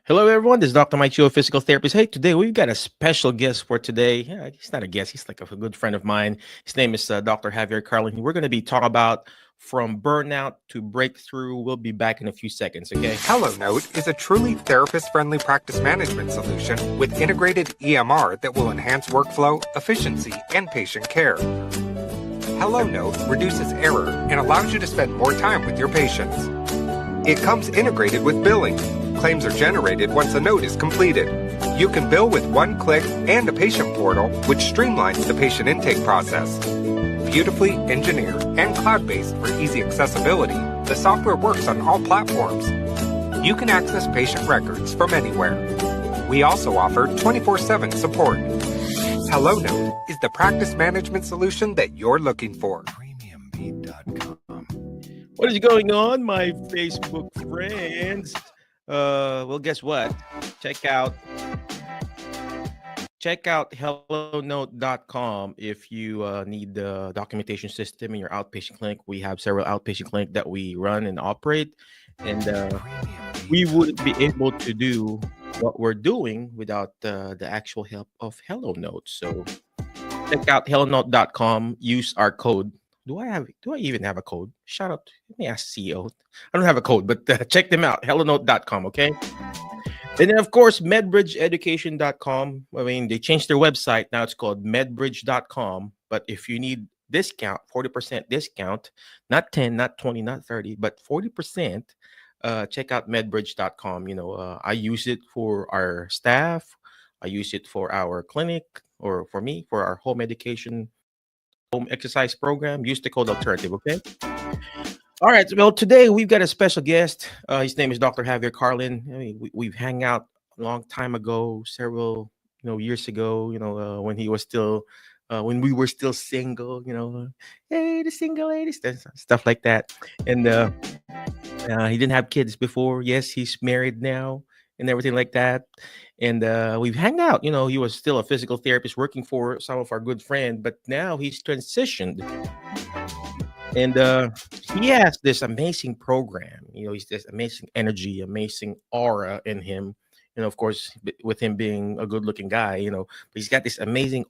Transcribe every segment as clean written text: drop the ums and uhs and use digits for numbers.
Hello, everyone. This is Dr. Mike, your physical therapist. Hey, today we've got a special guest for today. Yeah, he's not a guest; he's like a good friend of mine. His name is Dr. Javier Carlin. We're going to be talking about from burnout to breakthrough. We'll be back in a few seconds. Okay. HelloNote is a truly therapist-friendly practice management solution with integrated EMR that will enhance workflow, efficiency, and patient care. HelloNote reduces error and allows you to spend more time with your patients. It comes integrated with billing. Claims are generated once a note is completed. You can bill with one click and a patient portal, which streamlines the patient intake process. Beautifully engineered and cloud-based for easy accessibility, the software works on all platforms. You can access patient records from anywhere. We also offer 24/7 support. HelloNote is the practice management solution that you're looking for. Premiumbeat.com. What is going on, my Facebook friends? Well, guess what? Check out hellonote.com if you need the documentation system in your outpatient clinic. We have several outpatient clinics that we run and operate, and we wouldn't be able to do what we're doing without the actual help of HelloNote. So check out hellonote.com. Use our code. Do I even have a code? Shout out. Let me ask CEO. I don't have a code, but check them out. hellonote.com. Okay. And then, of course, medbridgeeducation.com. I mean, they changed their website. Now it's called medbridge.com. But if you need discount, 40% discount, not 10, not 20, not 30, but 40%, check out medbridge.com. I use it for our staff. I use it for our clinic, or for me, for our home medication, home exercise program. Use the code alternative. Okay. All right. Well, today we've got a special guest. His name is Dr. Javier Carlin. I mean, we've hung out a long time ago, several years ago. When he was still, when we were still single. Hey, the single ladies, stuff like that. And he didn't have kids before. Yes, he's married now and everything like that. And we've hung out. He was still a physical therapist working for some of our good friends, but now he's transitioned. And he has this amazing program. He's this amazing energy, amazing aura in him. Of course, with him being a good-looking guy, but he's got this amazing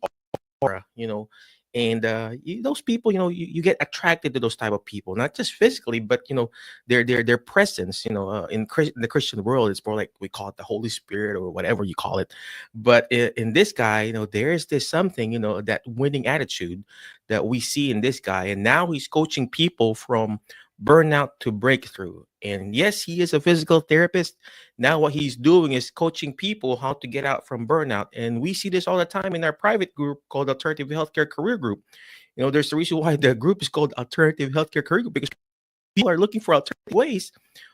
aura. And those people, you get attracted to those type of people, not just physically, but their presence. In the Christian world, it's more like we call it the Holy Spirit or whatever you call it. But in this guy, there is this something, that winning attitude that we see in this guy, and now he's coaching people from burnout to breakthrough. And yes, he is a physical therapist. Now what he's doing is coaching people how to get out from burnout. And we see this all the time in our private group called Alternative Healthcare Career Group. There's a reason why the group is called Alternative Healthcare Career Group, because people are looking for alternative ways,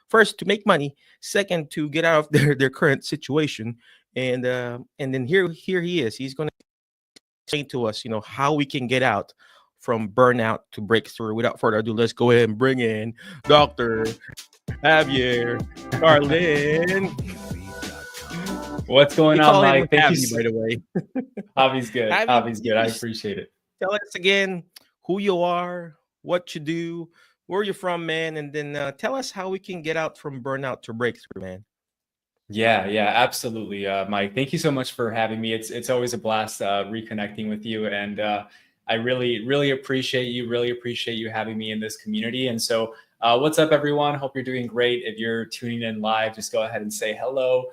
first to make money, second to get out of their current situation. And then here he is. He's going to explain to us, how we can get out from burnout to breakthrough. Without further ado, let's go ahead and bring in Dr. Javier Carlin. What's going on, Mike? Thank you. By the way, Javi's good. Javi, Javi's good. I appreciate it. Tell us again who you are, what you do, where you're from, man, and then tell us how we can get out from burnout to breakthrough, man. Yeah, absolutely, Mike. Thank you so much for having me. It's always a blast reconnecting with you, and I really appreciate you. Really appreciate you having me in this community. And so, what's up, everyone? Hope you're doing great. If you're tuning in live, just go ahead and say hello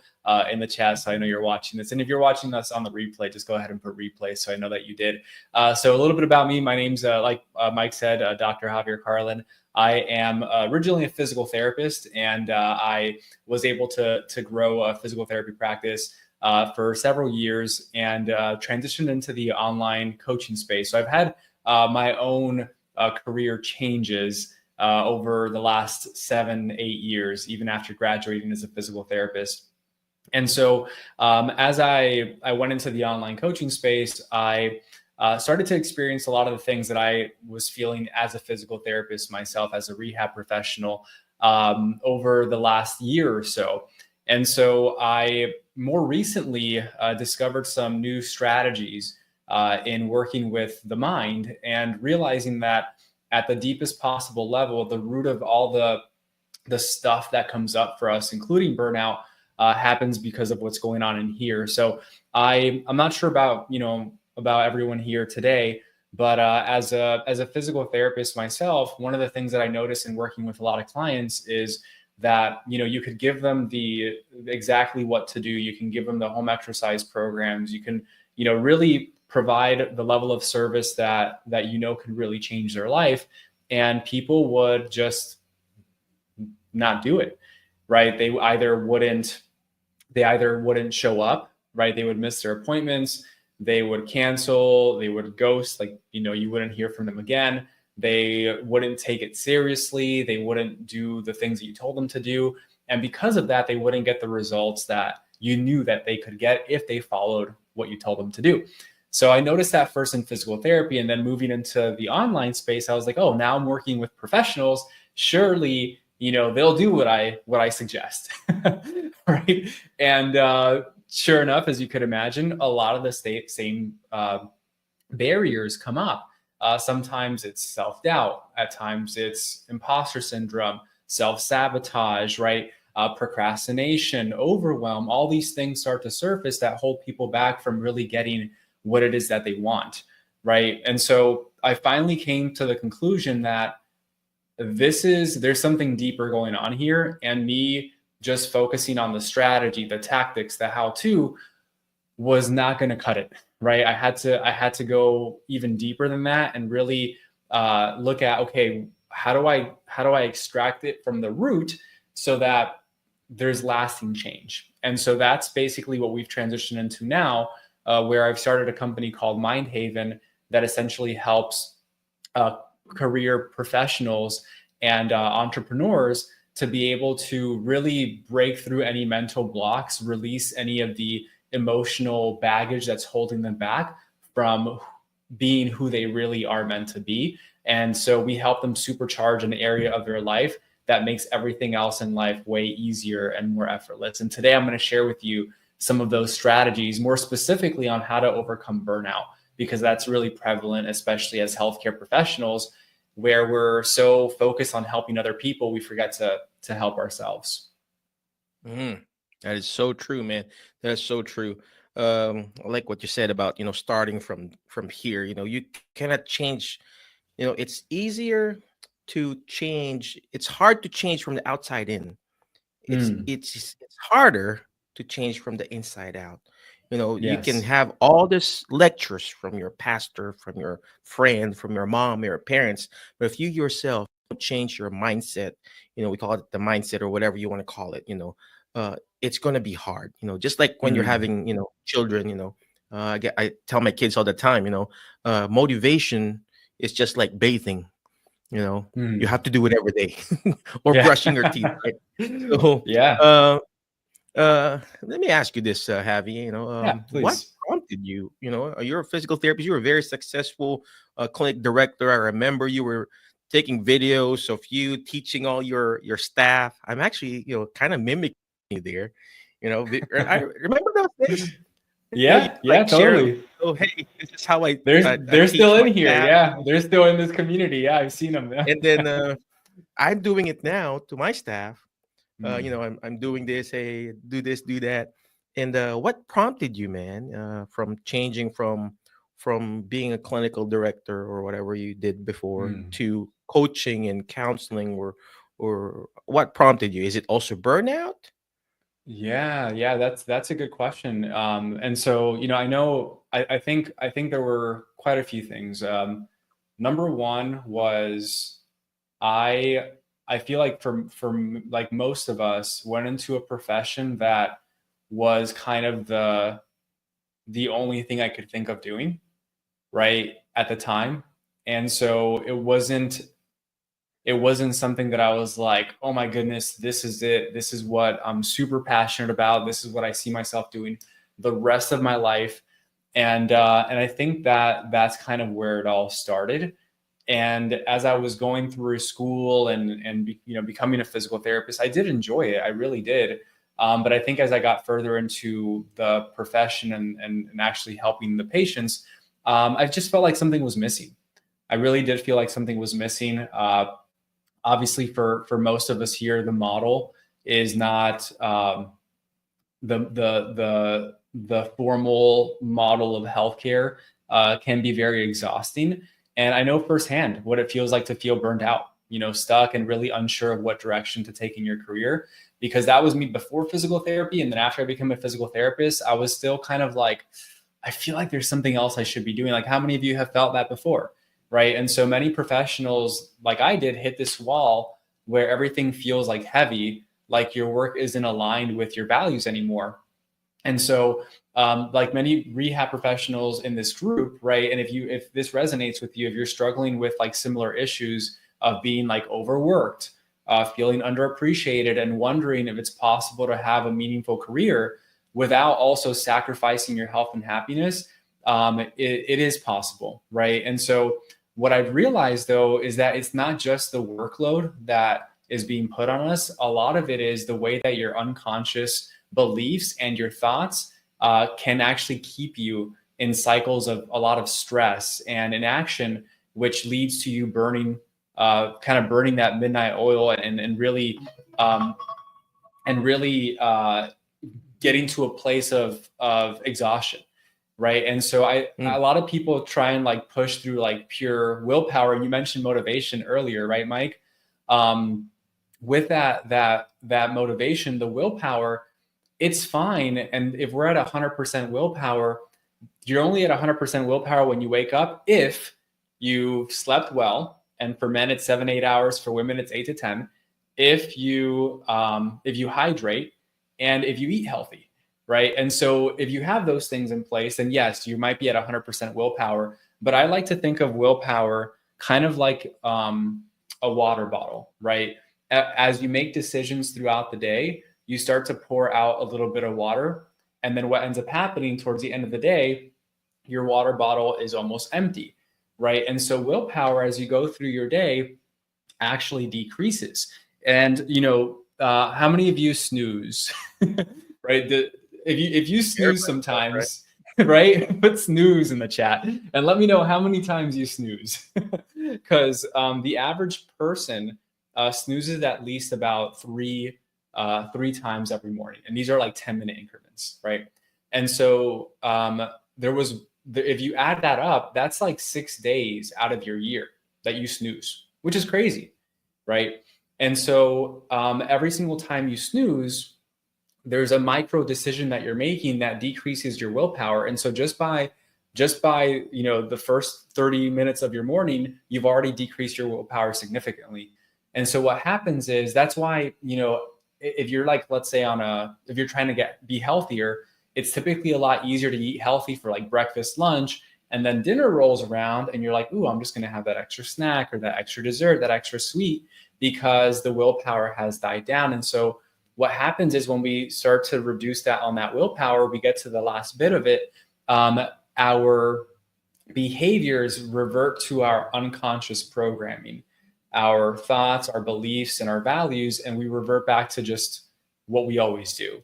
in the chat, so I know you're watching this. And if you're watching us on the replay, just go ahead and put replay, so I know that you did. So a little bit about me. My name's like Mike said, Dr. Javier Carlin. I am originally a physical therapist, and I was able to grow a physical therapy practice for several years, and transitioned into the online coaching space. So I've had my own career changes over the last 7-8 years, even after graduating as a physical therapist. And so as I went into the online coaching space, I started to experience a lot of the things that I was feeling as a physical therapist myself, as a rehab professional, over the last year or so. And so I more recently discovered some new strategies in working with the mind, and realizing that at the deepest possible level, the root of all the stuff that comes up for us, including burnout, happens because of what's going on in here. So I'm not sure about, about everyone here today, but as a physical therapist myself, one of the things that I notice in working with a lot of clients is that, you could give them the exactly what to do. You can give them the home exercise programs. You can, really provide the level of service that could really change their life, and people would just not do it, right? They either wouldn't show up, right? They would miss their appointments, they would cancel, they would ghost, like, you wouldn't hear from them again. They wouldn't take it seriously, they wouldn't do the things that you told them to do, and because of that, they wouldn't get the results that you knew that they could get if they followed what you told them to do. So I noticed that first in physical therapy, and then moving into the online space, I was like, oh, now I'm working with professionals. Surely, they'll do what I suggest, right? And sure enough, as you could imagine, a lot of the same barriers come up. Sometimes it's self-doubt. At times it's imposter syndrome, self-sabotage, right? Procrastination, overwhelm. All these things start to surface that hold people back from really getting what it is that they want, right? And so I finally came to the conclusion that there's something deeper going on here, and me just focusing on the strategy, the tactics, the how-to was not going to cut it, right? I had to go even deeper than that and really look at, okay, how do I extract it from the root so that there's lasting change? And so that's basically what we've transitioned into now, where I've started a company called Mind Haven that essentially helps career professionals and entrepreneurs to be able to really break through any mental blocks, release any of the emotional baggage that's holding them back from being who they really are meant to be. And so we help them supercharge an area of their life that makes everything else in life way easier and more effortless. And today I'm going to share with you some of those strategies, more specifically on how to overcome burnout, because that's really prevalent, especially as healthcare professionals, where we're so focused on helping other people, we forget to help ourselves. That is so true, man. That's so true. I like what you said about, starting from here. You cannot change. It's easier to change. It's hard to change from the outside in. It's harder to change from the inside out. You can Yes. have all this lectures from your pastor, from your friend, from your mom, your parents, but if you yourself don't change your mindset, we call it the mindset or whatever you want to call it, it's going to be hard. Just like when you're having, children, I tell my kids all the time, motivation is just like bathing. You have to do it every day, or brushing your teeth, right? So, Yeah. let me ask you this, Javi. Yeah, What please. prompted you? You're a physical therapist. You were a very successful clinic director. I remember you were taking videos of you teaching all your staff. I'm actually, kind of mimicking you there. I remember those days. You Yeah, like share. totally. Oh, hey, this is how I They're teach still my in here. staff. Yeah, they're still in this community. Yeah, I've seen them. And then I'm doing it now to my staff. Mm. I'm doing this, hey, do this, do that. And what prompted you, man, from changing from being a clinical director or whatever you did before Mm. to coaching and counseling, or what prompted you? Is it also burnout? Yeah, that's a good question. And so, I think there were quite a few things. Number one was I I feel like like most of us went into a profession that was kind of the only thing I could think of doing, right, at the time. And so it wasn't something that I was like, oh my goodness, this is it. This is what I'm super passionate about. This is what I see myself doing the rest of my life. And I think that that's kind of where it all started. And as I was going through school and becoming a physical therapist, I did enjoy it. I really did. But I think as I got further into the profession and actually helping the patients, I just felt like something was missing. I really did feel like something was missing. Obviously, for most of us here, the model is not the formal model of healthcare can be very exhausting. And I know firsthand what it feels like to feel burned out, stuck and really unsure of what direction to take in your career, because that was me before physical therapy. And then after I became a physical therapist, I was still kind of like, I feel like there's something else I should be doing. Like, how many of you have felt that before? Right. And so many professionals, like I did, hit this wall where everything feels like heavy, like your work isn't aligned with your values anymore. And so like many rehab professionals in this group, right? And if this resonates with you, if you're struggling with like similar issues of being like overworked, feeling underappreciated, and wondering if it's possible to have a meaningful career without also sacrificing your health and happiness, it is possible, right? And so what I've realized though is that it's not just the workload that is being put on us. A lot of it is the way that your unconscious beliefs and your thoughts can actually keep you in cycles of a lot of stress and inaction, which leads to you burning that midnight oil and really getting to a place of exhaustion. Right. And so a lot of people try and like push through like pure willpower. And you mentioned motivation earlier, right, Mike? With that motivation, the willpower, it's fine. And if we're at 100% willpower, you're only at 100% willpower when you wake up if you slept well. And for men, it's 7-8 hours. For women, it's 8 to 10. If you hydrate and if you eat healthy, right? And so if you have those things in place, then yes, you might be at 100% willpower. But I like to think of willpower kind of like a water bottle, right? As you make decisions throughout the day, you start to pour out a little bit of water. And then what ends up happening towards the end of the day, your water bottle is almost empty, right? And so willpower, as you go through your day, actually decreases. And, how many of you snooze, right? If you snooze sometimes, right? Put snooze in the chat and let me know how many times you snooze. Because the average person snoozes at least about three times every morning. And these are like 10-minute increments, right? And so if you add that up, that's like 6 days out of your year that you snooze, which is crazy, right? And so every single time you snooze, there's a micro decision that you're making that decreases your willpower. And so just by the first 30 minutes of your morning, you've already decreased your willpower significantly. And so what happens is, that's why, if you're like, let's say if you're trying to be healthier, it's typically a lot easier to eat healthy for like breakfast, lunch, and then dinner rolls around and you're like, ooh, I'm just going to have that extra snack or that extra dessert, that extra sweet, because the willpower has died down. And so what happens is when we start to reduce that on that willpower, we get to the last bit of it, our behaviors revert to our unconscious programming, our thoughts, our beliefs, and our values, and we revert back to just what we always do.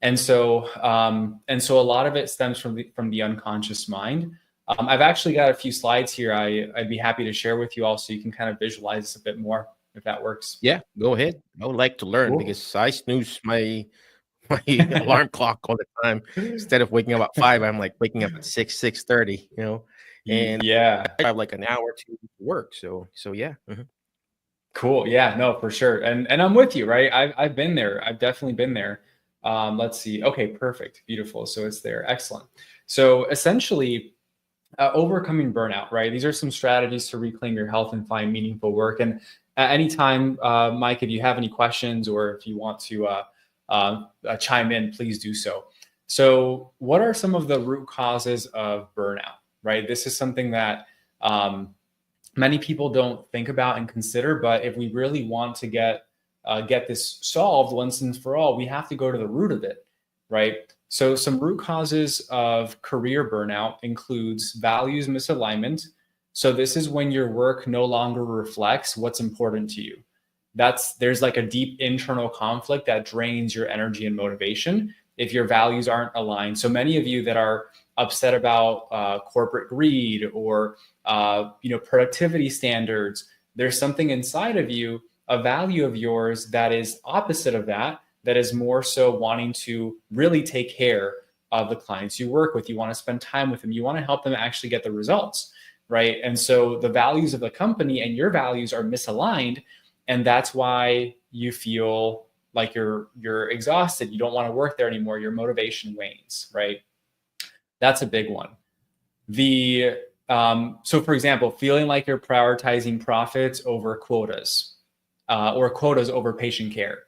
And so a lot of it stems from the unconscious mind. I've actually got a few slides here. I'd be happy to share with you all so you can kind of visualize this a bit more, if that works. Yeah, go ahead. I would like to learn because I snooze my alarm clock all the time. Instead of waking up at 5, I'm like waking up at 6:30, and yeah, I have like an hour or two to work. So yeah. Mm-hmm. Cool. Yeah, no, for sure. And I'm with you, right? I've been there. I've definitely been there. Let's see. Okay, perfect. Beautiful. So it's there. Excellent. So essentially, overcoming burnout, right? These are some strategies to reclaim your health and find meaningful work. And at any time, Mike, if you have any questions or if you want to chime in, please do so. So what are some of the root causes of burnout, right? This is something that many people don't think about and consider, but if we really want to get this solved once and for all, we have to go to the root of it, right? So some root causes of career burnout includes values misalignment. So this is when your work no longer reflects what's important to you. There's like a deep internal conflict that drains your energy and motivation if your values aren't aligned. So many of you that are upset about corporate greed or productivity standards, there's something inside of you, a value of yours that is opposite of that that is more so wanting to really take care of the clients you work with. You want to spend time with them. You want to help them actually get the results, right? And so the values of the company and your values are misaligned, and that's why you feel like you're exhausted. You don't want to work there anymore. Your motivation wanes, right? That's a big one. So for example, feeling like you're prioritizing profits over quotas, or quotas over patient care,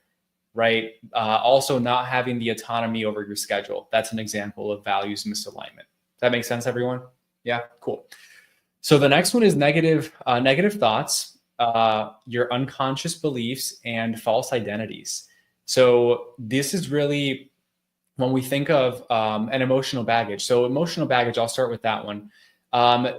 right? Also not having the autonomy over your schedule. That's an example of values misalignment. Does that make sense, everyone? Yeah, cool. So the next one is negative thoughts, your unconscious beliefs and false identities. So this is really when we think of an emotional baggage. So emotional baggage, I'll start with that one.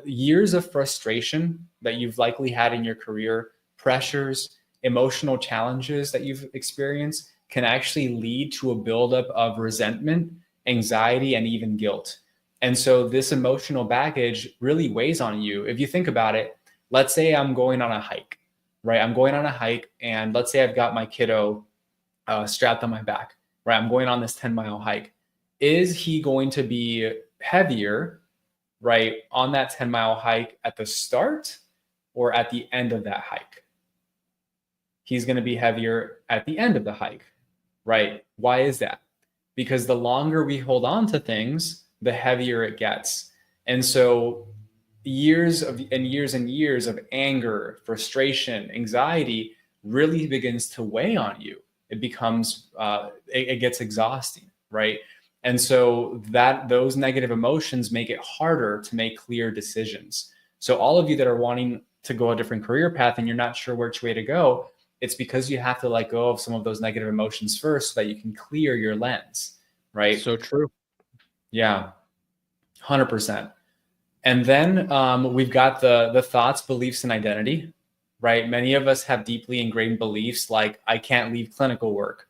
Years of frustration that you've likely had in your career, pressures, emotional challenges that you've experienced can actually lead to a buildup of resentment, anxiety, and even guilt. And so this emotional baggage really weighs on you. If you think about it, let's say I'm going on a hike, right? I'm going on a hike, and let's say I've got my kiddo strapped on my back, right? I'm going on this 10-mile hike. Is he going to be heavier, right, on that 10-mile hike at the start or at the end of that hike? He's going to be heavier at the end of the hike, right? Why is that? Because the longer we hold on to things, the heavier it gets. And so years and years of anger, frustration, anxiety really begins to weigh on you. It becomes, it gets exhausting, right? And so those negative emotions make it harder to make clear decisions. So all of you that are wanting to go a different career path and you're not sure which way to go, it's because you have to let go of some of those negative emotions first so that you can clear your lens, right? So true. Yeah, 100%. And then we've got the thoughts, beliefs, and identity, right? Many of us have deeply ingrained beliefs like, I can't leave clinical work.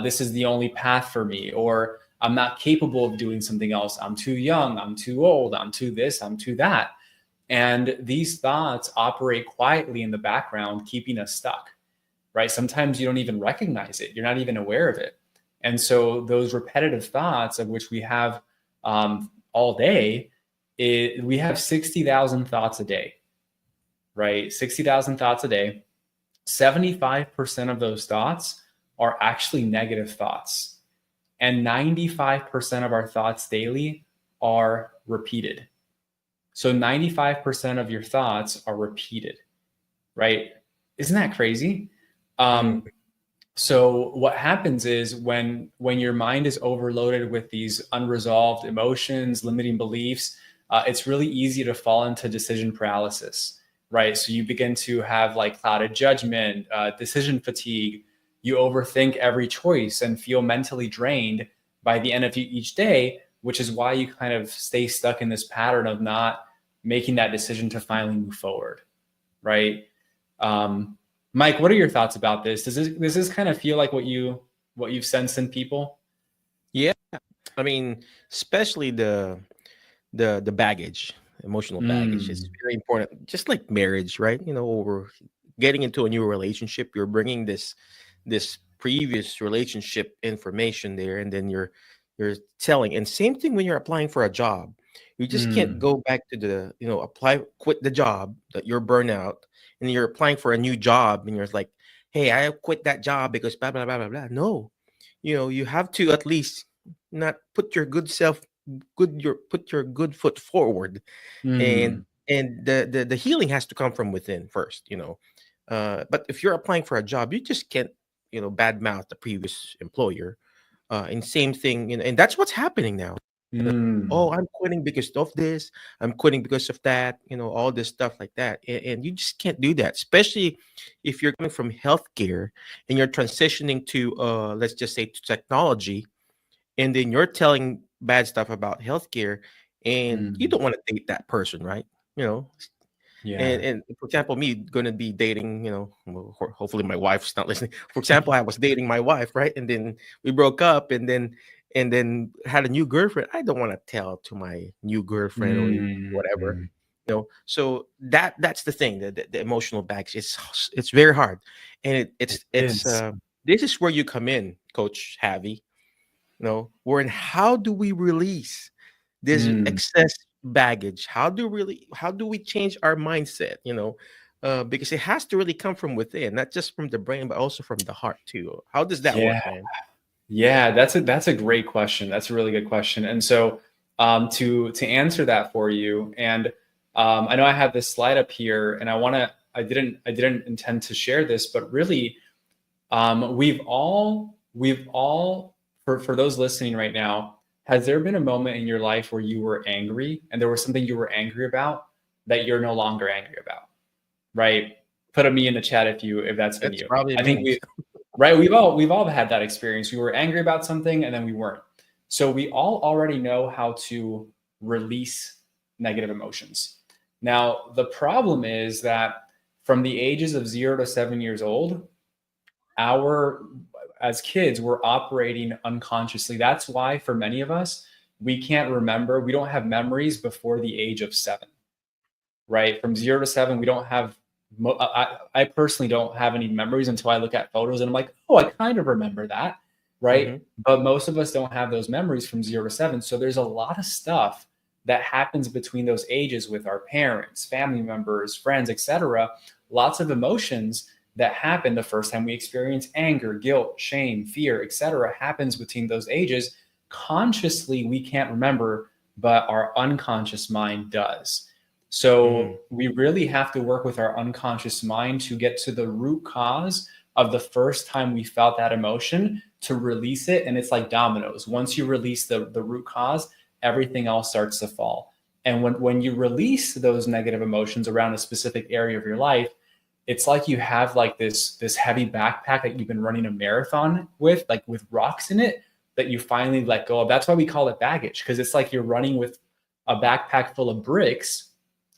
This is the only path for me, or I'm not capable of doing something else. I'm too young. I'm too old. I'm too this. I'm too that. And these thoughts operate quietly in the background, keeping us stuck, right? Sometimes you don't even recognize it. You're not even aware of it. And so those repetitive thoughts, of which we have all day, we have 60,000 thoughts a day, right? 60,000 thoughts a day. 75% of those thoughts are actually negative thoughts. And 95% of our thoughts daily are repeated. So 95% of your thoughts are repeated, right? Isn't that crazy? So what happens is when your mind is overloaded with these unresolved emotions, limiting beliefs, it's really easy to fall into decision paralysis, right? So you begin to have like clouded judgment, decision fatigue. You overthink every choice and feel mentally drained by the end of each day, which is why you kind of stay stuck in this pattern of not making that decision to finally move forward, right? Mike, what are your thoughts about this? Does this kind of feel like what you've sensed in people? Yeah, I mean, especially the baggage, emotional baggage is very important. Just like marriage, right? You know, or getting into a new relationship, you're bringing this previous relationship information there, and then you're telling. And same thing when you're applying for a job. You just can't go back to quit the job that you're burnout, and you're applying for a new job, and you're like, hey, I quit that job because blah blah blah blah blah. No, you have to at least not put your good foot forward, and the healing has to come from within first. But if you're applying for a job, you just can't badmouth the previous employer. And same thing, and that's what's happening now. Oh, I'm quitting because of this. I'm quitting because of that. All this stuff like that, and you just can't do that, especially if you're coming from healthcare and you're transitioning to, let's just say, to technology, and then you're telling bad stuff about healthcare, and you don't want to date that person, right? Yeah. And for example, me gonna be dating, hopefully my wife's not listening. For example, I was dating my wife, right? And then we broke up, and then had a new girlfriend. I don't want to tell to my new girlfriend or whatever. So that's the thing, the emotional baggage. It's very hard, and it's this is where you come in, Coach Javi. We're in how do we release this excess baggage? How do we change our mindset? Because it has to really come from within, not just from the brain, but also from the heart too. How does that work, man? Yeah, that's a great question. That's a really good question. And so to answer that for you, and I know I have this slide up here, and I didn't intend to share this, but really, we've all for those listening right now, has there been a moment in your life where you were angry and there was something you were angry about that you're no longer angry about? Right? Put a me in the chat if that's been you. Probably I think we've all had that experience. We were angry about something and then we weren't. So we all already know how to release negative emotions. Now, the problem is that from the ages of 0 to 7 years old, as kids, we're operating unconsciously. That's why for many of us, we can't remember. We don't have memories before the age of 7, right? From 0 to 7, we don't have, I personally don't have any memories until I look at photos and I'm like, oh, I kind of remember that, right? Mm-hmm. But most of us don't have those memories from 0 to 7. So there's a lot of stuff that happens between those ages with our parents, family members, friends, etc. Lots of emotions that happen the first time we experience anger, guilt, shame, fear, etc. happens between those ages. Consciously, we can't remember, but our unconscious mind does. So we really have to work with our unconscious mind to get to the root cause of the first time we felt that emotion, to release it. And it's like dominoes. Once you release the root cause, everything else starts to fall. And when you release those negative emotions around a specific area of your life, it's like you have like this heavy backpack that you've been running a marathon with, like with rocks in it, that you finally let go of. That's why we call it baggage, because it's like you're running with a backpack full of bricks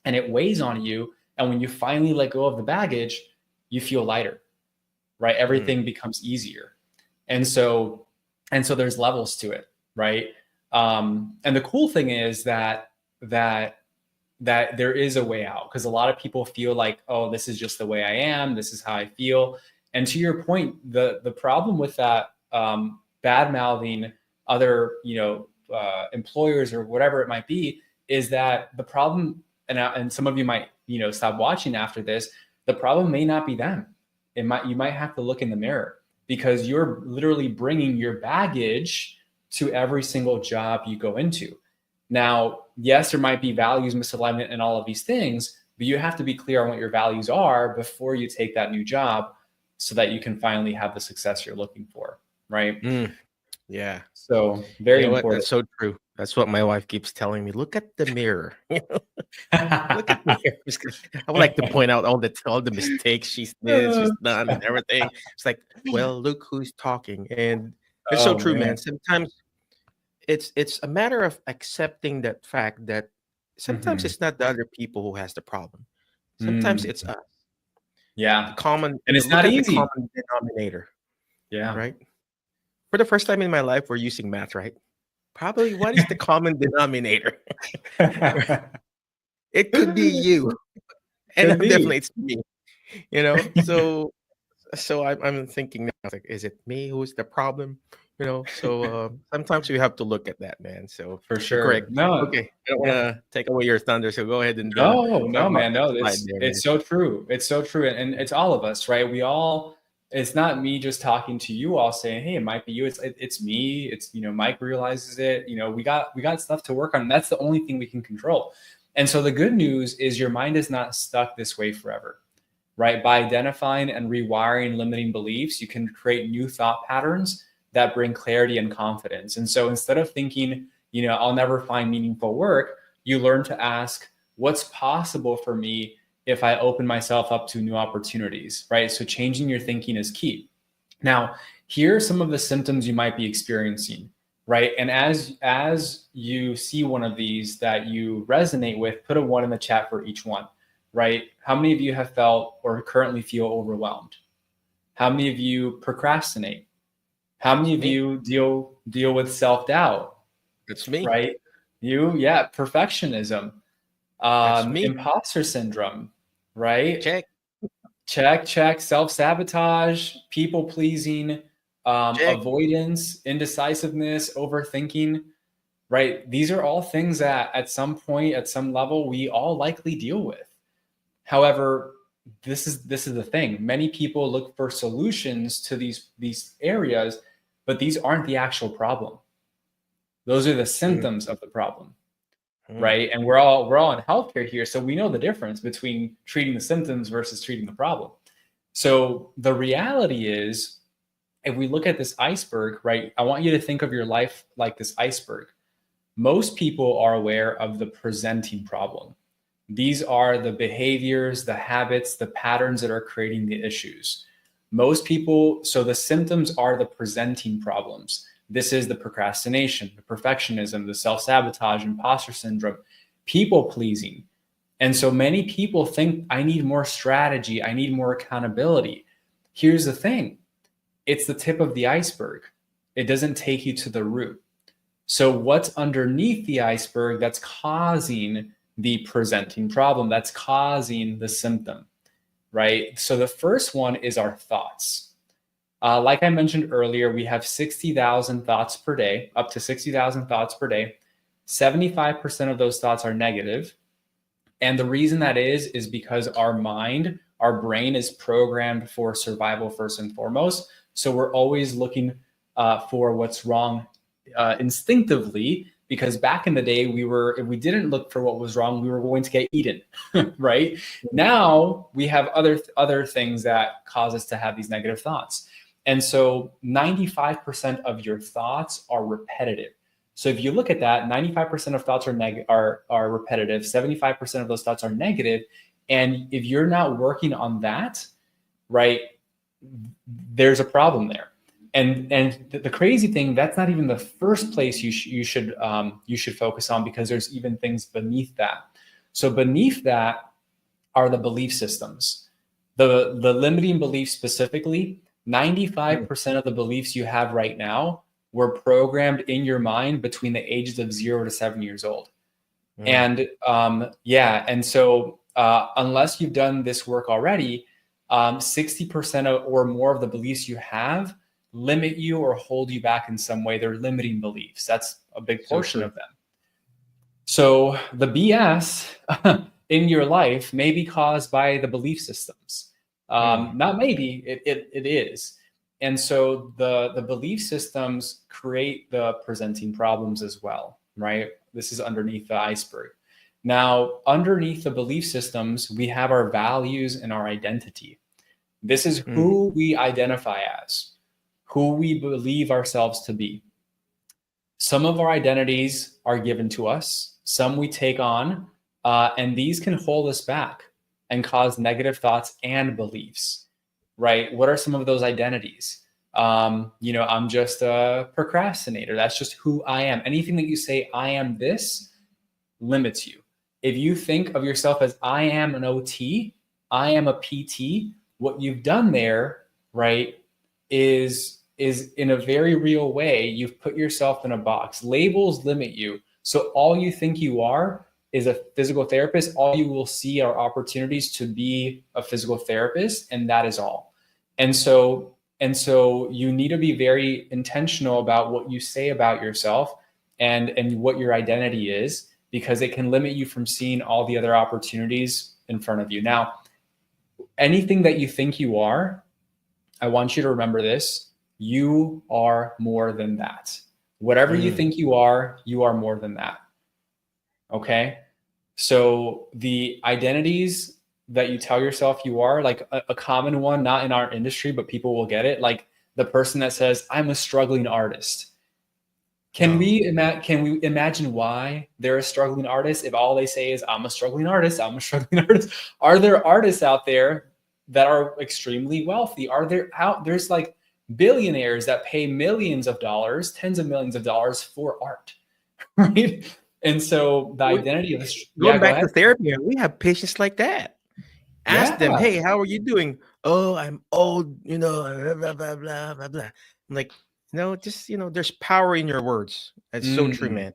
and it weighs on you. And when you finally let go of the baggage, you feel lighter, right? Everything becomes easier. And so there's levels to it, right? And the cool thing is that there is a way out, because a lot of people feel like, oh, this is just the way I am. This is how I feel. And to your point, the problem with that, bad mouthing other, employers or whatever it might be, is that the problem, and some of you might, stop watching after this. The problem may not be them. You might have to look in the mirror, because you're literally bringing your baggage to every single job you go into. Now, yes, there might be values misalignment and all of these things, but you have to be clear on what your values are before you take that new job, so that you can finally have the success you're looking for, right? Yeah. So very important. That's so true. That's what my wife keeps telling me. Look at the mirror. Look at the mirror. I would like to point out all the mistakes she's done and everything. It's like, well, look who's talking. And it's so true, man. Sometimes it's a matter of accepting that fact that sometimes it's not the other people who has the problem. Sometimes it's us. Yeah. And it's not easy. The common denominator. Yeah. Right. For the first time in my life, we're using math, right? Probably what is the common denominator? It could be you. And definitely it's me. So I'm thinking now, like, is it me who's the problem? So sometimes we have to look at that, man. So for sure. Correct. No. Okay. I don't want to take away your thunder. So go ahead and no, man. No, it's so true. It's so true. And it's all of us, right? It's not me just talking to you all saying, hey, it might be you. It's me. It's, Mike realizes it. We got stuff to work on. And that's the only thing we can control. And so the good news is your mind is not stuck this way forever, right? By identifying and rewiring limiting beliefs, you can create new thought patterns that bring clarity and confidence. And so instead of thinking, I'll never find meaningful work, you learn to ask, what's possible for me if I open myself up to new opportunities, right? So changing your thinking is key. Now, here are some of the symptoms you might be experiencing, right? And as you see one of these that you resonate with, put a 1 in the chat for each one, right? How many of you have felt or currently feel overwhelmed? How many of you procrastinate? How many of you deal with self-doubt? It's me. Right? Perfectionism. Imposter syndrome, right? Check. Self-sabotage, people pleasing, Check. avoidance, indecisiveness, overthinking, right? These are all things that at some point, at some level, we all likely deal with. However, this is the thing. Many people look for solutions to these areas, but these aren't the actual problem. Those are the symptoms of the problem, right? And we're all in healthcare here, so we know the difference between treating the symptoms versus treating the problem. So the reality is, if we look at this iceberg, right? I want you to think of your life like this iceberg. Most people are aware of the presenting problem. These are the behaviors, the habits, the patterns that are creating the issues. Most people, so the symptoms are the presenting problems. This is the procrastination, the perfectionism, the self-sabotage, imposter syndrome, people pleasing. And so many people think, I need more strategy, I need more accountability. Here's the thing. It's the tip of the iceberg. It doesn't take you to the root. So what's underneath the iceberg that's causing the presenting problem, that's causing the symptom, right? So the first one is our thoughts. Like I mentioned earlier, we have 60,000 thoughts per day, up to 60,000 thoughts per day. 75% of those thoughts are negative. And the reason that is because our mind, our brain is programmed for survival first and foremost. So we're always looking for what's wrong instinctively, because back in the day, if we didn't look for what was wrong, we were going to get eaten, right? Now we have other things that cause us to have these negative thoughts. And so 95% of your thoughts are repetitive. So if you look at that, 95% of thoughts are repetitive, 75% of those thoughts are negative. And if you're not working on that, right, there's a problem there. And the crazy thing, that's not even the first place you should focus on, because there's even things beneath that. So beneath that are the belief systems. The limiting beliefs specifically, 95% of the beliefs you have right now were programmed in your mind between the ages of 0 to 7 years old. And and so unless you've done this work already, 60% or more of the beliefs you have limit you or hold you back in some way. They're limiting beliefs. That's a big portion of them. So the BS in your life may be caused by the belief systems. Not maybe, it is. And so the belief systems create the presenting problems as well, right? This is underneath the iceberg. Now, underneath the belief systems, we have our values and our identity. This is who we identify as, who we believe ourselves to be. Some of our identities are given to us, some we take on, and these can hold us back and cause negative thoughts and beliefs, right? What are some of those identities? I'm just a procrastinator. That's just who I am. Anything that you say, I am this, limits you. If you think of yourself as I am an OT, I am a PT, what you've done there, right, is in a very real way, you've put yourself in a box. Labels limit you. So all you think you are is a physical therapist. All you will see are opportunities to be a physical therapist, and that is all. And so you need to be very intentional about what you say about yourself and what your identity is, because it can limit you from seeing all the other opportunities in front of you. Now, anything that you think you are, I want you to remember this. You are more than that. Whatever you think you are more than that. Okay? So the identities that you tell yourself you are, like a common one, not in our industry, but people will get it. Like the person that says, I'm a struggling artist. Can we imagine why they're a struggling artist if all they say is, I'm a struggling artist, I'm a struggling artist? Are there artists out there that are extremely wealthy? There's like billionaires that pay millions of dollars, tens of millions of dollars for art, right? And so the identity of this, going back to therapy, we have patients like that. Ask them, hey, how are you doing? Oh, I'm old, blah, blah, blah, blah, blah. I'm like, there's power in your words. That's so true, man.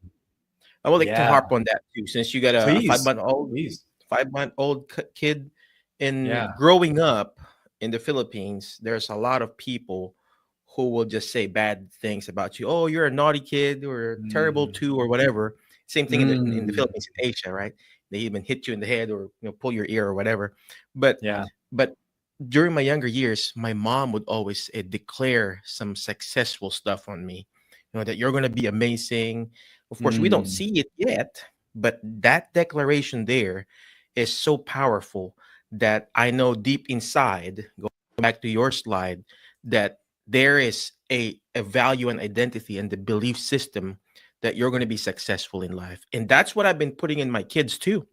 I would like to harp on that too, since you got a 5-month-old kid, Yeah. In growing up in the Philippines, there's a lot of people who will just say bad things about you. Oh, you're a naughty kid or terrible Mm. too, or whatever. Same thing in the Mm. Philippines, in Asia, right? They even hit you in the head or pull your ear or whatever. But Yeah. but during my younger years, my mom would always declare some successful stuff on me. That you're going to be amazing. Of course, we don't Mm. see it yet, but that declaration there is so powerful that I know deep inside, going back to your slide, that there is a value and identity and the belief system that you're going to be successful in life. And that's what I've been putting in my kids too.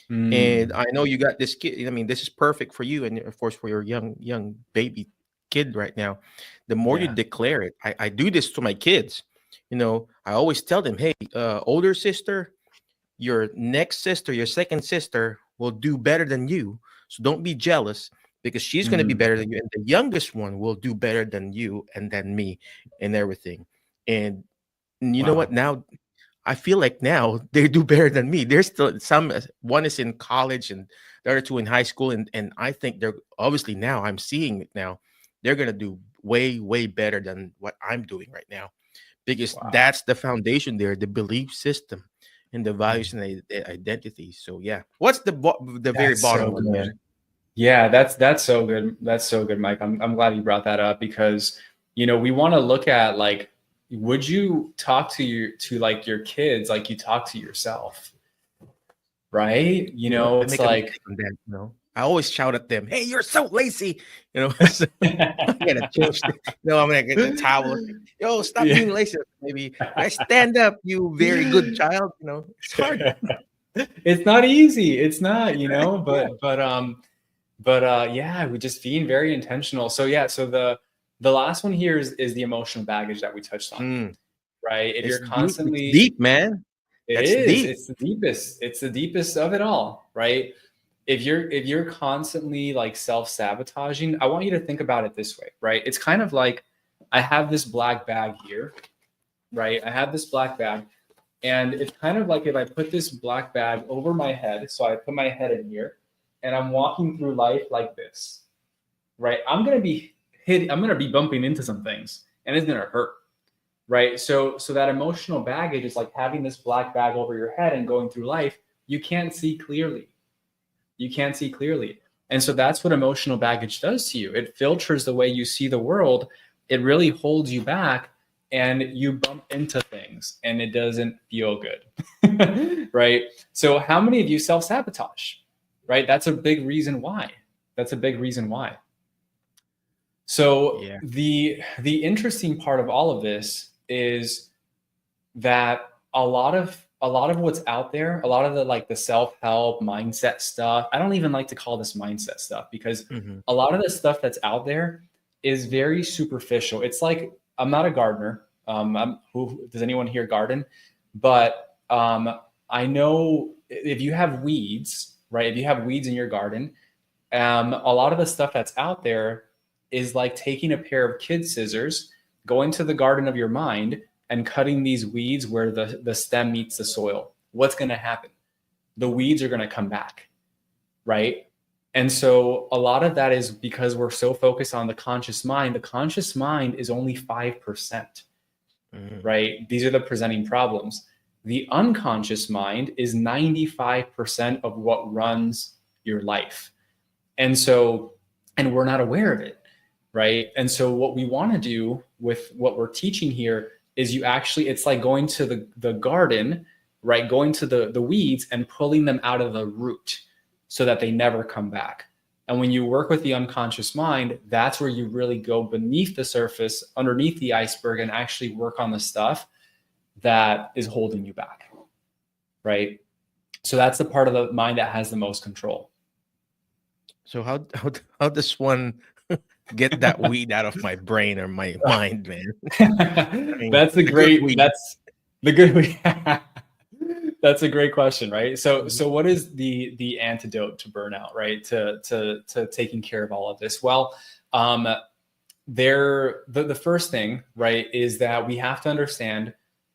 And Mm. I know you got this kid. I mean, this is perfect for you, and of course for your young baby kid right now. The more you Yeah. declare it, I do this to my kids. I always tell them, hey, older sister, your next sister, your second sister will do better than you. So don't be jealous because she's going to be Mm. better than you. And the youngest one will do better than you and than me and everything. And you know what? Wow. Now I feel like now they do better than me. There's still some, one is in college and the other two in high school. And I think they're obviously now, I'm seeing it now, they're going to do way, way better than what I'm doing right now because Wow. that's the foundation there, the belief system and the values and the identity. So yeah, what's the very That's so bottom line there? good. Yeah, that's so good. That's so good, Mike. I'm glad you brought that up because we want to look at like, would you talk to like your kids like you talk to yourself, right? You know, I It's make a like mistake on that. I always shout at them, "Hey, you're so lazy!" So I gotta change. I'm gonna get the towel. Yo, stop yeah. being lazy. Maybe I stand up, you very good child. It's hard. It's not easy. It's not, Yeah. but yeah, we're just being very intentional. So yeah, so the last one here is the emotional baggage that we touched on, Mm, right? If it's you're deep. It's constantly deep, man. It That's is. deep. It's the deepest. It's the deepest of it all, right? If you're constantly like self-sabotaging, I want you to think about it this way, right? It's kind of like I have this black bag here, right? I have this black bag, and it's kind of like if I put this black bag over my head, so I put my head in here, and I'm walking through life like this, right? I'm gonna be bumping into some things, and it's gonna hurt, right? So that emotional baggage is like having this black bag over your head and going through life. You can't see clearly. You can't see clearly. And so that's what emotional baggage does to you. It filters the way you see the world. It really holds you back and you bump into things and it doesn't feel good. Right? So how many of you self-sabotage? Right? That's a big reason why. That's a big reason why. So Yeah. the interesting part of all of this is that a lot of what's out there, a lot of the self-help mindset stuff, I don't even like to call this mindset stuff because Hmm. a lot of the stuff that's out there is very superficial. It's like, I'm not a gardener. Does anyone here garden? But I know if you have weeds, right? If you have weeds in your garden, a lot of the stuff that's out there is like taking a pair of kid scissors, going to the garden of your mind and cutting these weeds where the stem meets the soil. What's going to happen? The weeds are going to come back, right? And so a lot of that is because we're so focused on the conscious mind. The conscious mind is only 5%, right? These are the presenting problems. The unconscious mind is 95% of what runs your life. And we're not aware of it, right? And so what we want to do with what we're teaching here is it's like going to the garden, right? Going to the weeds and pulling them out of the root so that they never come back. And when you work with the unconscious mind, that's where you really go beneath the surface, underneath the iceberg, and actually work on the stuff that is holding you back, right? So that's the part of the mind that has the most control. So how does one get that weed out of my brain or my mind, man? I mean, That's a the good great. weed. That's the good. That's a great question, right? So Mhm. what is the antidote to burnout, right? To taking care of all of this? Well, the first thing, right, is that we have to understand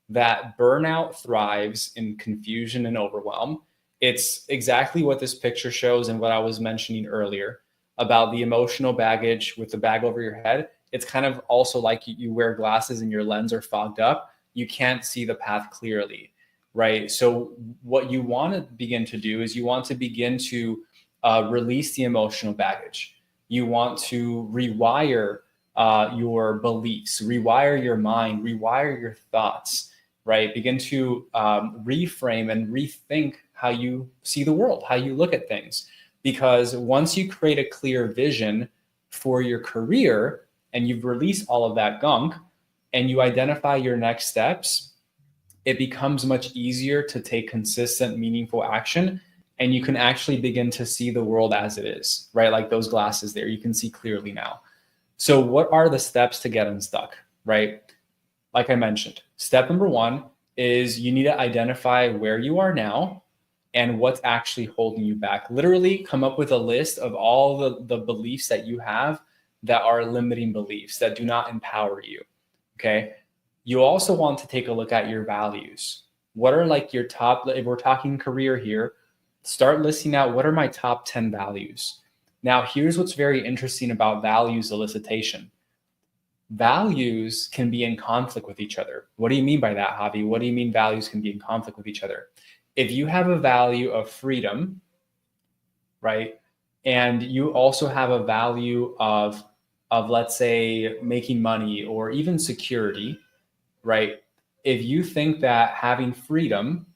that burnout thrives in confusion and overwhelm. It's exactly what this picture shows and what I was mentioning earlier about the emotional baggage with the bag over your head. It's kind of also like you wear glasses and your lens are fogged up. You can't see the path clearly, right? So what you want to begin to do is you want to begin to release the emotional baggage. You want to rewire your beliefs, rewire your mind, rewire your thoughts, right? Begin to reframe and rethink how you see the world, how you look at things. Because once you create a clear vision for your career and you've released all of that gunk and you identify your next steps, it becomes much easier to take consistent, meaningful action. And you can actually begin to see the world as it is, right? Like those glasses there, you can see clearly now. So what are the steps to get unstuck, right? Like I mentioned, step number one is you need to identify where you are now and what's actually holding you back. Literally come up with a list of all the beliefs that you have that are limiting beliefs that do not empower you, okay? You also want to take a look at your values. What are like your top, if we're talking career here, start listing out what are my top 10 values. Now, here's what's very interesting about values elicitation. Values can be in conflict with each other. What do you mean by that, Javi? What do you mean values can be in conflict with each other? If you have a value of freedom, right, and you also have a value of let's say making money or even security, right? If you think that having freedom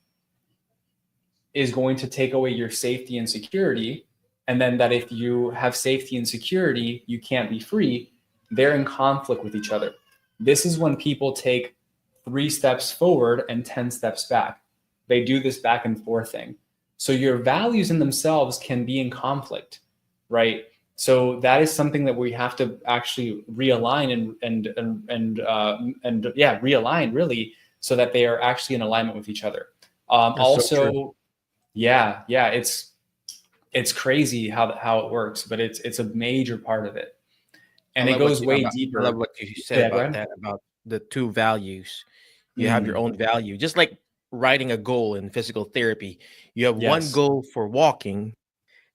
is going to take away your safety and security, and then that if you have safety and security, you can't be free, they're in conflict with each other. This is when people take 3 steps forward and 10 steps back. They do this back and forth thing. So your values in themselves can be in conflict, right? So that is something that we have to actually realign and realign really, so that they are actually in alignment with each other. Also, yeah, it's crazy how it works, but it's a major part of it, and it goes way deeper. I love what you said about that, about the 2 values. You have your own value, just like writing a goal in physical therapy. You have one goal for walking,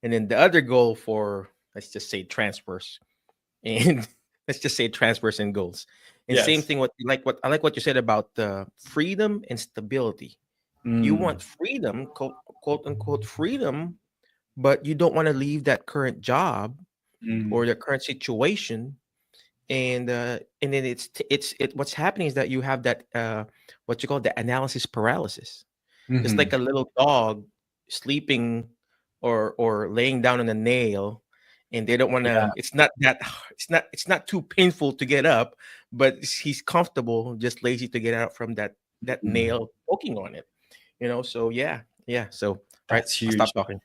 and then the other goal for, let's just say, transfers, and let's just say transfers and goals. And same thing. What I like what you said about freedom and stability. You want freedom, quote unquote freedom, but you don't want to leave that current job or the current situation. And then what's happening is that you have that what you call the analysis paralysis. It's like a little dog sleeping or laying down on a nail, and they don't want to. It's not too painful to get up, but he's comfortable, just lazy to get out from that nail poking on it. So yeah. So that's huge. I'll stop talking.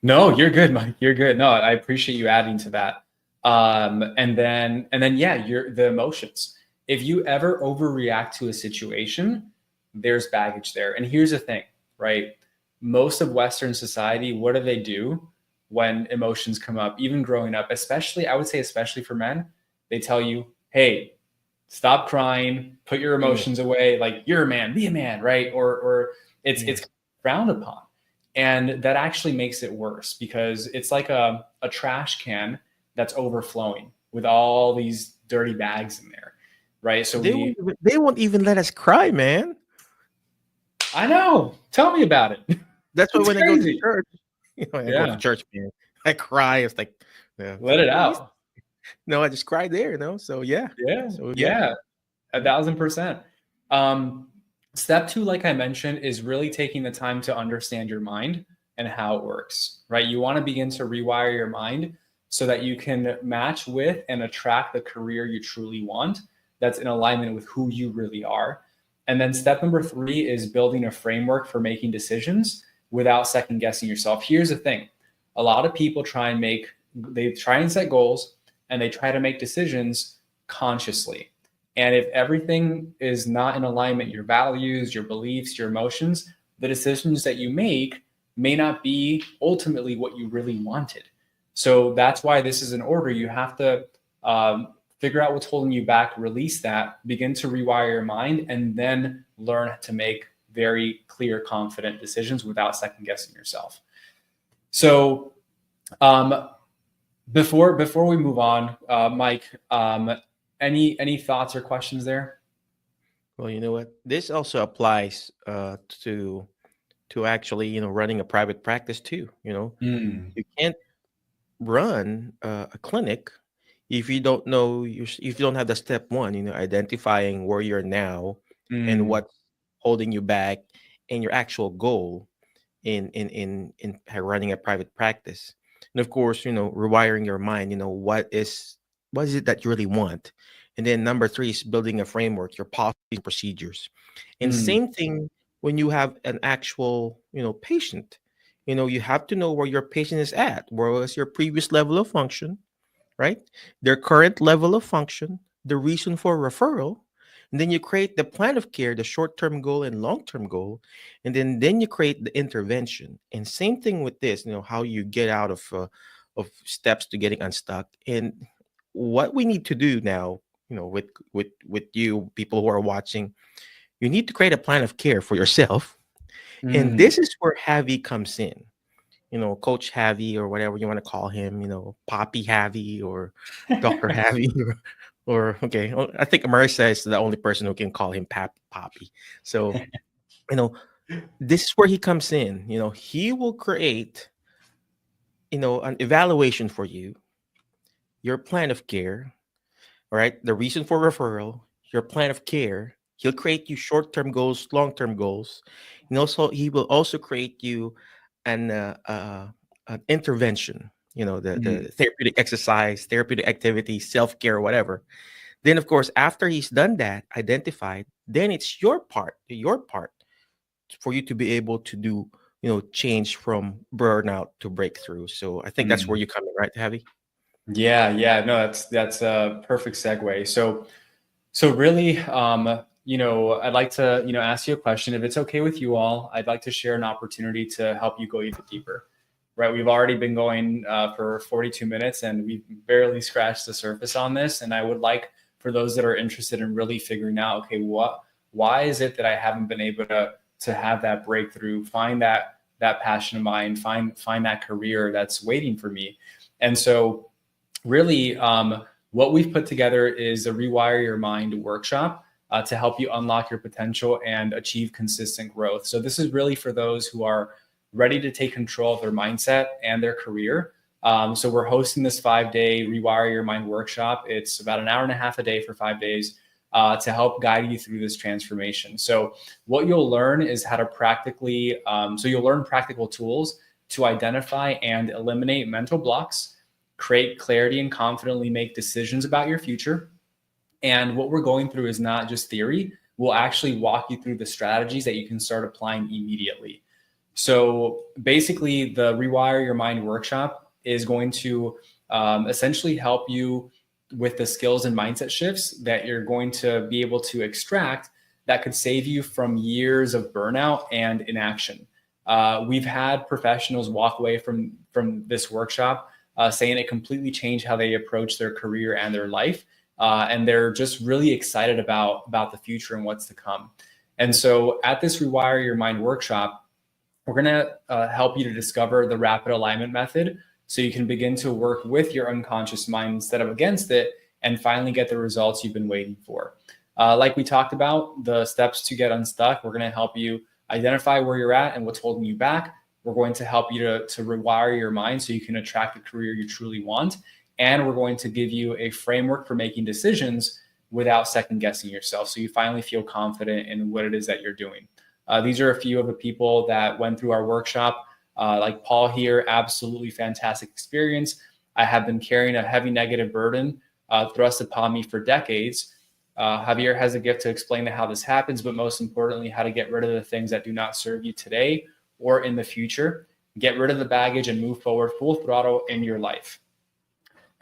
No, you're good, Mike. You're good. No, I appreciate you adding to that. And then the emotions. If you ever overreact to a situation, there's baggage there. And here's the thing, right? Most of Western society, what do they do when emotions come up? Even growing up, especially, I would say, especially for men, they tell you, hey, stop crying, put your emotions away. Like, you're a man, be a man, right? Or it's frowned upon. And that actually makes it worse, because it's like a trash can that's overflowing with all these dirty bags in there, right? So they won't even let us cry, man. I know. Tell me about it. That's why when I go to church, I go to church, man, I cry. It's like, let it out. No, I just cried there, So yeah. 1,000%. Step 2, like I mentioned, is really taking the time to understand your mind and how it works, right? You want to begin to rewire your mind so that you can match with and attract the career you truly want that's in alignment with who you really are. And then step number 3 is building a framework for making decisions without second guessing yourself. Here's the thing. A lot of people try and set goals, and they try to make decisions consciously. And if everything is not in alignment, your values, your beliefs, your emotions, the decisions that you make may not be ultimately what you really wanted. So that's why this is an order. You have to figure out what's holding you back, release that, begin to rewire your mind, and then learn to make very clear, confident decisions without second guessing yourself. So before we move on, Mike, any thoughts or questions there? Well, you know what? This also applies to actually, running a private practice too. Mm, You can't run a clinic if you don't know if you don't have the step one, identifying where you're now and mm, what's holding you back and your actual goal in running a private practice. And of course, rewiring your mind, what is it that you really want? And then number three is building a framework, your policies and procedures. And mm, same thing when you have an actual, patient. You have to know where your patient is at. Where was your previous level of function, right? Their current level of function, the reason for referral, and then you create the plan of care, the short-term goal and long-term goal, and then you create the intervention. And same thing with this, how you get out of steps to getting unstuck. And what we need to do now, with you people who are watching, you need to create a plan of care for yourself. And mm. this is where Javi comes in. Coach Javi or whatever you want to call him, Poppy Javi or Dr. Javi or okay. I think Marissa is the only person who can call him Poppy. So, you know, this is where he comes in. He will create, an evaluation for you, your plan of care, all right? The reason for referral, your plan of care. He'll create you short-term goals, long-term goals, and also he will also create you an intervention. The Mm, therapeutic exercise, therapeutic activity, self-care, whatever. Then, of course, after he's done that, identified, then it's your part for you to be able to do, change from burnout to breakthrough. So I think that's where mm. you come in, right, Javi? Yeah, no, that's a perfect segue. So really, I'd like to, ask you a question. If it's okay with you all, I'd like to share an opportunity to help you go even deeper. Right? We've already been going for 42 minutes, and we've barely scratched the surface on this. And I would like for those that are interested in really figuring out, okay, why is it that I haven't been able to have that breakthrough, find that passion of mine, find that career that's waiting for me. And so really, what we've put together is a Rewire Your Mind workshop to help you unlock your potential and achieve consistent growth. So this is really for those who are ready to take control of their mindset and their career. So we're hosting this 5-day Rewire Your Mind workshop. It's about an hour and a half a day for 5 days to help guide you through this transformation. So what you'll learn is how to practically, so you'll learn practical tools to identify and eliminate mental blocks, create clarity and confidently make decisions about your future. And what we're going through is not just theory. We'll actually walk you through the strategies that you can start applying immediately. So basically, the Rewire Your Mind workshop is going to essentially help you with the skills and mindset shifts that you're going to be able to extract that could save you from years of burnout and inaction. We've had professionals walk away from this workshop saying it completely changed how they approach their career and their life. And they're just really excited about the future and what's to come. And so at this Rewire Your Mind workshop, we're going to help you to discover the rapid alignment method so you can begin to work with your unconscious mind instead of against it and finally get the results you've been waiting for. Like we talked about, the steps to get unstuck, we're going to help you identify where you're at and what's holding you back. We're going to help you to rewire your mind so you can attract the career you truly want. And we're going to give you a framework for making decisions without second guessing yourself. So you finally feel confident in what it is that you're doing. These are a few of the people that went through our workshop. Like Paul here, absolutely fantastic experience. I have been carrying a heavy negative burden thrust upon me for decades. Javier has a gift to explain how this happens, but most importantly, how to get rid of the things that do not serve you today or in the future. Get rid of the baggage and move forward full throttle in your life.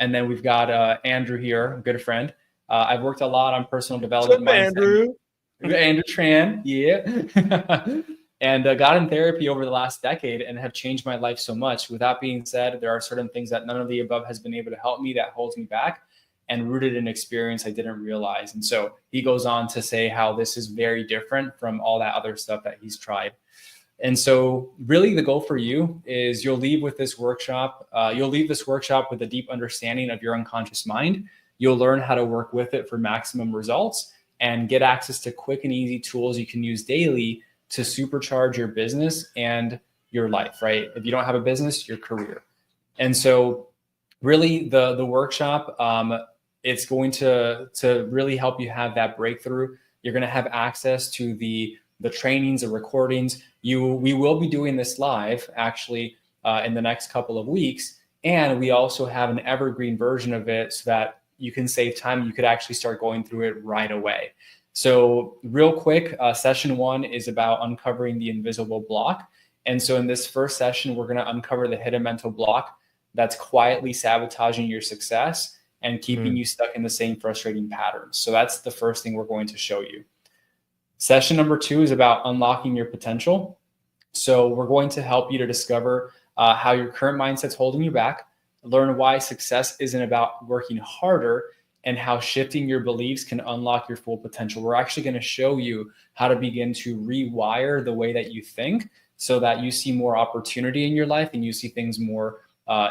And then we've got Andrew here, a good friend. I've worked a lot on personal development. What's up, Andrew? Andrew Tran, yeah. And got in therapy over the last decade and have changed my life so much. With that being said, there are certain things that none of the above has been able to help me that holds me back. and rooted in experience I didn't realize. And so he goes on to say how this is very different from all that other stuff that he's tried. And so really the goal for you is you'll leave this workshop with a deep understanding of your unconscious mind. You'll learn how to work with it for maximum results and get access to quick and easy tools you can use daily to supercharge your business and your life, right? If you don't have a business, your career. And so really the workshop, it's going to really help you have that breakthrough. You're going to have access to the trainings, the recordings. We will be doing this live actually in the next couple of weeks. And we also have an evergreen version of it so that you can save time. You could actually start going through it right away. So real quick, session 1 is about uncovering the invisible block. And so in this first session, we're going to uncover the hidden mental block that's quietly sabotaging your success and keeping you stuck in the same frustrating patterns. So that's the first thing we're going to show you. Session number 2 is about unlocking your potential. So we're going to help you to discover how your current mindset's holding you back, learn why success isn't about working harder, and how shifting your beliefs can unlock your full potential. We're actually going to show you how to begin to rewire the way that you think so that you see more opportunity in your life and you see things more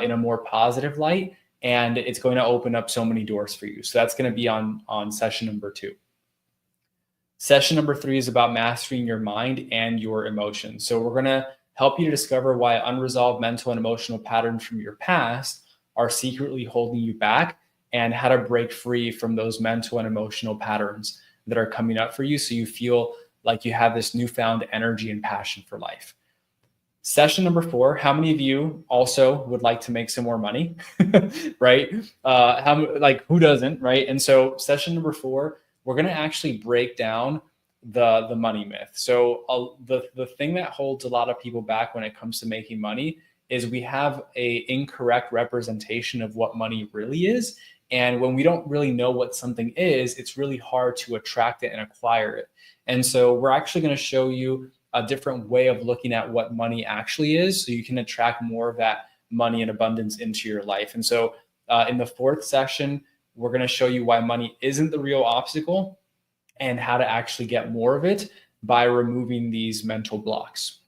in a more positive light. And it's going to open up so many doors for you. So that's going to be on session number 2. Session number 3 is about mastering your mind and your emotions. So we're going to help you to discover why unresolved mental and emotional patterns from your past are secretly holding you back and how to break free from those mental and emotional patterns that are coming up for you so you feel like you have this newfound energy and passion for life. Session number 4, how many of you also would like to make some more money, right? Who doesn't, right? And so session number 4, we're going to actually break down the money myth. So the thing that holds a lot of people back when it comes to making money is we have a incorrect representation of what money really is. And when we don't really know what something is, it's really hard to attract it and acquire it. And so we're actually going to show you a different way of looking at what money actually is so you can attract more of that money and abundance into your life. And so in the 4th session, we're going to show you why money isn't the real obstacle and how to actually get more of it by removing these mental blocks.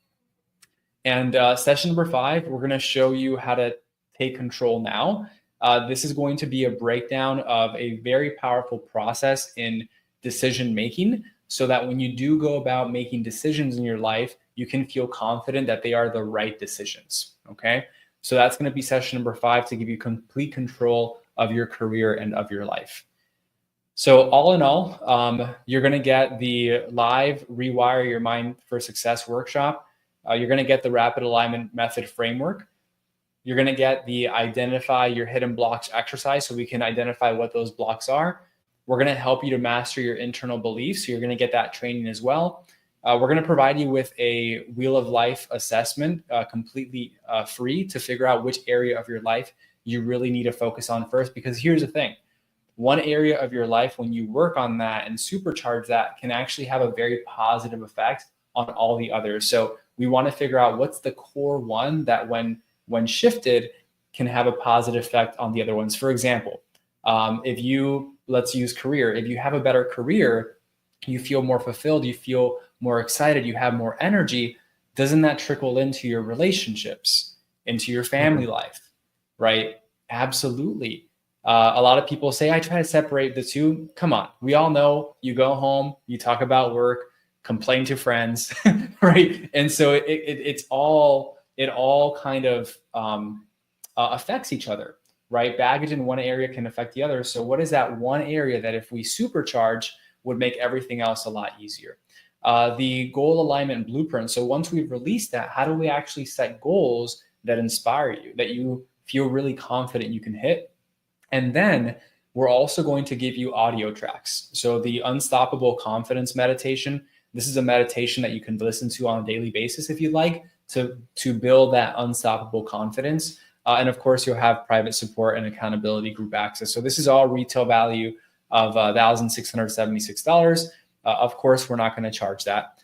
And session number 5, we're going to show you how to take control now. This is going to be a breakdown of a very powerful process in decision making so that when you do go about making decisions in your life, you can feel confident that they are the right decisions. Okay. So that's going to be session number 5 to give you complete control of your career and of your life. So all in all, you're going to get the live Rewire Your Mind for Success workshop. You're going to get the rapid alignment method framework. You're going to get the identify your hidden blocks exercise so we can identify what those blocks are. We're going to help you to master your internal beliefs. So you're going to get that training as well. We're going to provide you with a Wheel of Life assessment, completely free to figure out which area of your life you really need to focus on first. Because here's the thing. One area of your life, when you work on that and supercharge that, can actually have a very positive effect on all the others. So we want to figure out what's the core one that when shifted can have a positive effect on the other ones. For example, let's use career. If you have a better career, you feel more fulfilled, you feel more excited, you have more energy. Doesn't that trickle into your relationships, into your family life, right? Absolutely. A lot of people say, I try to separate the two. Come on. We all know you go home, you talk about work, complain to friends, right? And so it all kind of affects each other, right? Baggage in one area can affect the other. So what is that one area that if we supercharge would make everything else a lot easier? The goal alignment blueprint. So once we've released that, how do we actually set goals that inspire you, that you feel really confident you can hit? And then we're also going to give you audio tracks. So the Unstoppable Confidence Meditation, this is a meditation that you can listen to on a daily basis if you'd like to build that unstoppable confidence. And of course, you'll have private support and accountability group access. So this is all retail value of $1,676. Of course, we're not going to charge that.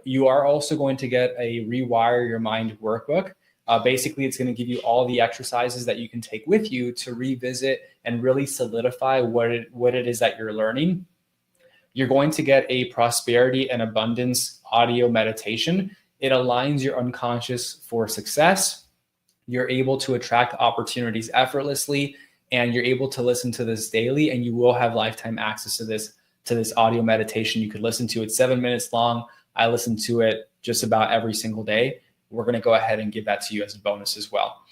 You are also going to get a Rewire Your Mind workbook. Basically, it's going to give you all the exercises that you can take with you to revisit and really solidify what it is that you're learning. You're going to get a prosperity and abundance audio meditation. It aligns your unconscious for success. You're able to attract opportunities effortlessly, and you're able to listen to this daily, and you will have lifetime access to this audio meditation. You could listen to it 7 minutes long. I listen to it just about every single day. We're going to go ahead and give that to you as a bonus as well.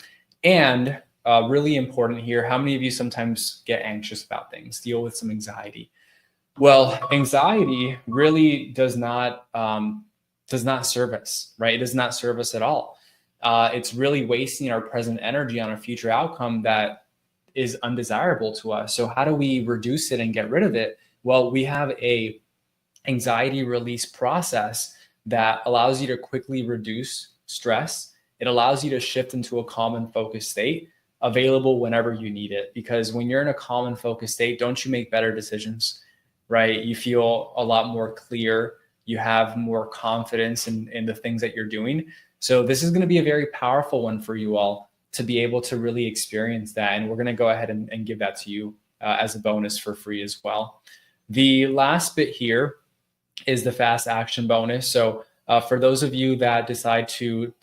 And really important here, how many of you sometimes get anxious about things, deal with some anxiety? Well, anxiety really does not serve us, right? It does not serve us at all. It's really wasting our present energy on a future outcome that is undesirable to us. So how do we reduce it and get rid of it? Well, we have a anxiety release process that allows you to quickly reduce stress. It allows you to shift into a calm and focused state, available whenever you need it. Because when you're in a calm and focused state, don't you make better decisions, right? You feel a lot more clear. You have more confidence in the things that you're doing. So this is going to be a very powerful one for you all to be able to really experience that. And we're going to go ahead and give that to you as a bonus for free as well. The last bit here is the fast action bonus. So for those of you that decide to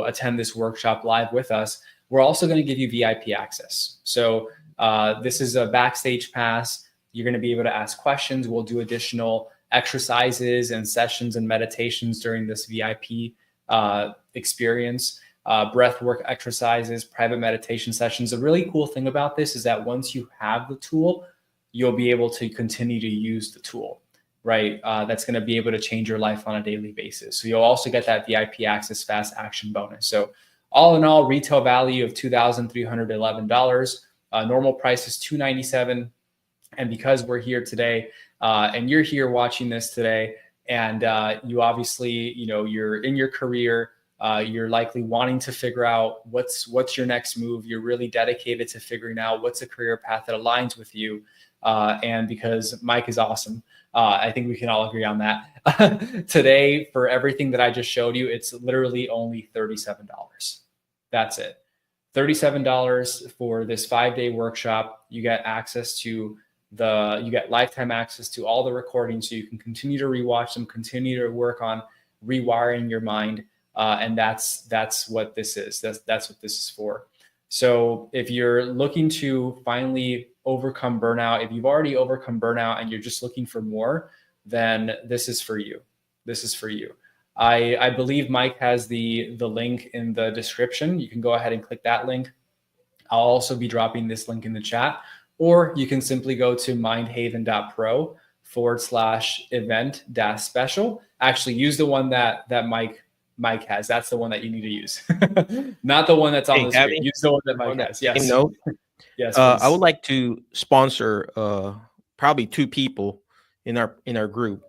attend this workshop live with us, we're also going to give you VIP access. So this is a backstage pass. You're going to be able to ask questions. We'll do additional exercises and sessions and meditations during this VIP experience, breath work exercises, private meditation sessions. The really cool thing about this is that once you have the tool, you'll be able to continue to use the tool, right? That's going to be able to change your life on a daily basis. So you'll also get that VIP access fast action bonus. So all in all, retail value of $2,311. Normal price is $297. And because we're here today, and you're here watching this today, and you obviously, you're in your career, you're likely wanting to figure out what's your next move. You're really dedicated to figuring out what's a career path that aligns with you. And because Mike is awesome, I think we can all agree on that. Today, for everything that I just showed you, it's literally only $37. That's it. $37 for this 5-day workshop. You get access to you get lifetime access to all the recordings, so you can continue to rewatch them, continue to work on rewiring your mind. And that's what this is. That's what this is for. So if you're looking to finally overcome burnout, if you've already overcome burnout and you're just looking for more, then this is for you. This is for you. I believe Mike has the link in the description. You can go ahead and click that link. I'll also be dropping this link in the chat, or you can simply go to mindhaven.pro/event-special. Actually, use the one that Mike has. That's the one that you need to use. Not the one that's on the screen. Use the one that Mike has. Yes. Note. Yes. I would like to sponsor probably 2 people in our group.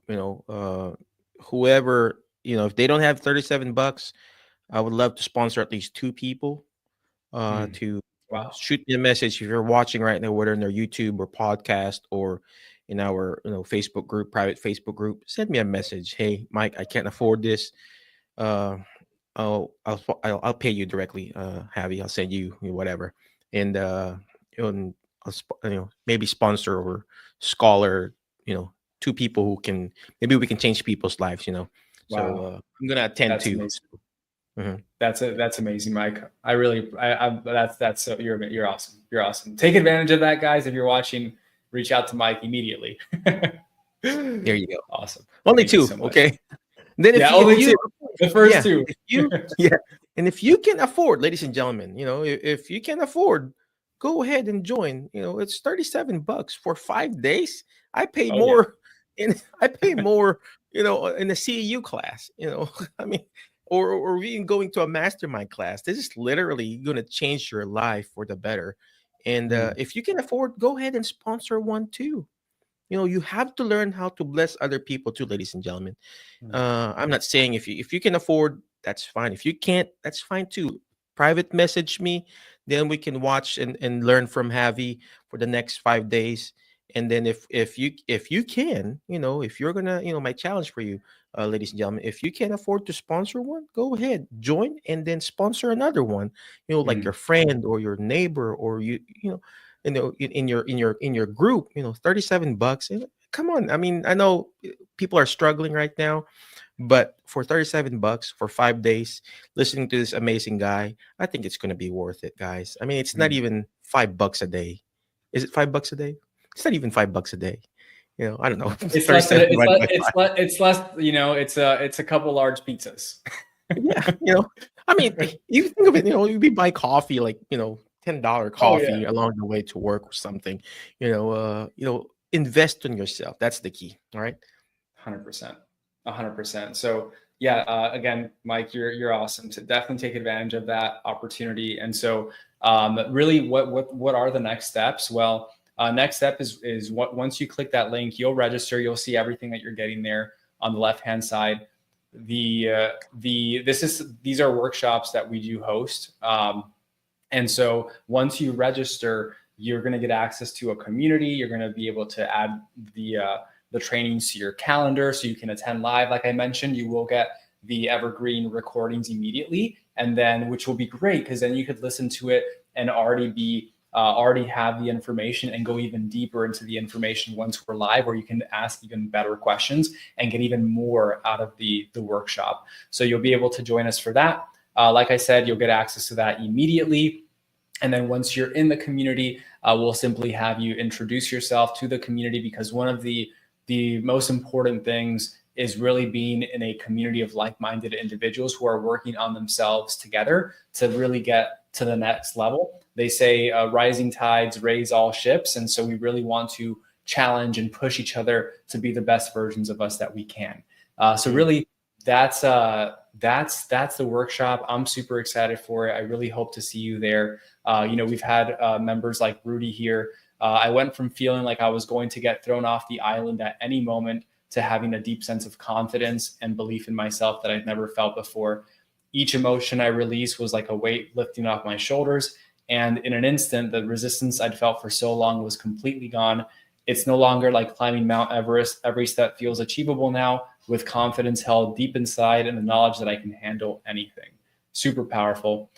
Whoever, if they don't have $37, I would love to sponsor at least 2 people to shoot me a message if you're watching right now, whether in their YouTube or podcast or in our Facebook group, private Facebook group. Send me a message. Hey, Mike, I can't afford this. I'll pay you directly, Javi. I'll send you whatever, and I'll maybe sponsor or scholar 2 people who can, maybe we can change people's lives. Wow. So I'm gonna attend to. Mm-hmm. That's amazing, Mike. That's so you're awesome. You're awesome. Take advantage of that, guys. If you're watching, reach out to Mike immediately. There you go. Awesome. Only 2, so okay. Then only 2. The first 2. And if you can afford, ladies and gentlemen, if you can afford, go ahead and join. It's $37 for 5 days. I pay more, in the CEU class. I mean, or even going to a mastermind class. This is literally going to change your life for the better. And if you can afford, go ahead and sponsor one too. You have to learn how to bless other people too, ladies and gentlemen. I'm not saying if you can afford, that's fine. If you can't, that's fine too. Private message me, then we can watch and learn from Javi for the next 5 days. And then if you can, if you're gonna, my challenge for you, ladies and gentlemen. If you can afford to sponsor one, go ahead, join, and then sponsor another one. Like Mm. your friend or your neighbor, or in your group. $37. Come on, I mean, I know people are struggling right now, but for $37 for 5 days, listening to this amazing guy, I think it's gonna be worth it, guys. I mean, it's not Mm. even $5 a day. Is it $5 a day? It's not even $5 a day. I don't know. It's less than 37 divided by it's 5. it's less. It's a couple large pizzas. Yeah, I mean, you think of it, you buy coffee, like, $10 Oh yeah, coffee along the way to work or something. Invest in yourself. That's the key. All right. 100%, 100%. So yeah, again, Mike, you're awesome. To definitely take advantage of that opportunity. And so, really, what are the next steps? Well, next step is once you click that link, you'll register. You'll see everything that you're getting there on the left hand side. These are workshops that we do host. And so once you register, you're going to get access to a community. You're going to be able to add the trainings to your calendar so you can attend live. Like I mentioned, you will get the evergreen recordings immediately, and then which will be great because then you could listen to it and already have the information and go even deeper into the information once we're live, where you can ask even better questions and get even more out of the workshop. So you'll be able to join us for that. Like I said, you'll get access to that immediately. And then once you're in the community, we'll simply have you introduce yourself to the community, because one of the most important things is really being in a community of like-minded individuals who are working on themselves together to really get to the next level. They say rising tides raise all ships. And so we really want to challenge and push each other to be the best versions of us that we can. So really, that's the workshop. I'm super excited for it. I really hope to see you there. We've had members like Rudy here. I went from feeling like I was going to get thrown off the island at any moment to having a deep sense of confidence and belief in myself that I'd never felt before. Each emotion I released was like a weight lifting off my shoulders. And in an instant, the resistance I'd felt for so long was completely gone. It's no longer like climbing Mount Everest. Every step feels achievable now, with confidence held deep inside and the knowledge that I can handle anything. Super powerful.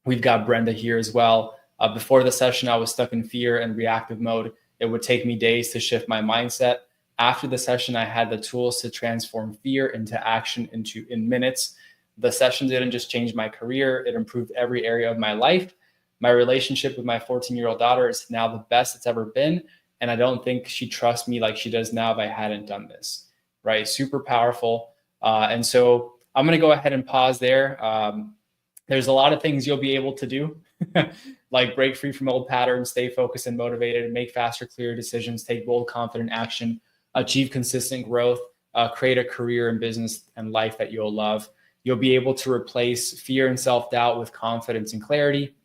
We've got Brenda here as well. Before the session, I was stuck in fear and reactive mode. It would take me days to shift my mindset. After the session, I had the tools to transform fear into action in minutes. The session didn't just change my career, it improved every area of my life. My relationship with my 14-year-old daughter is now the best it's ever been. And I don't think she'd trust me like she does now if I hadn't done this, right? Super powerful. And so I'm going to go ahead and pause there. There's a lot of things you'll be able to do, like break free from old patterns, stay focused and motivated, make faster, clearer decisions, take bold, confident action, achieve consistent growth, create a career in business and life that you'll love. You'll be able to replace fear and self-doubt with confidence and clarity,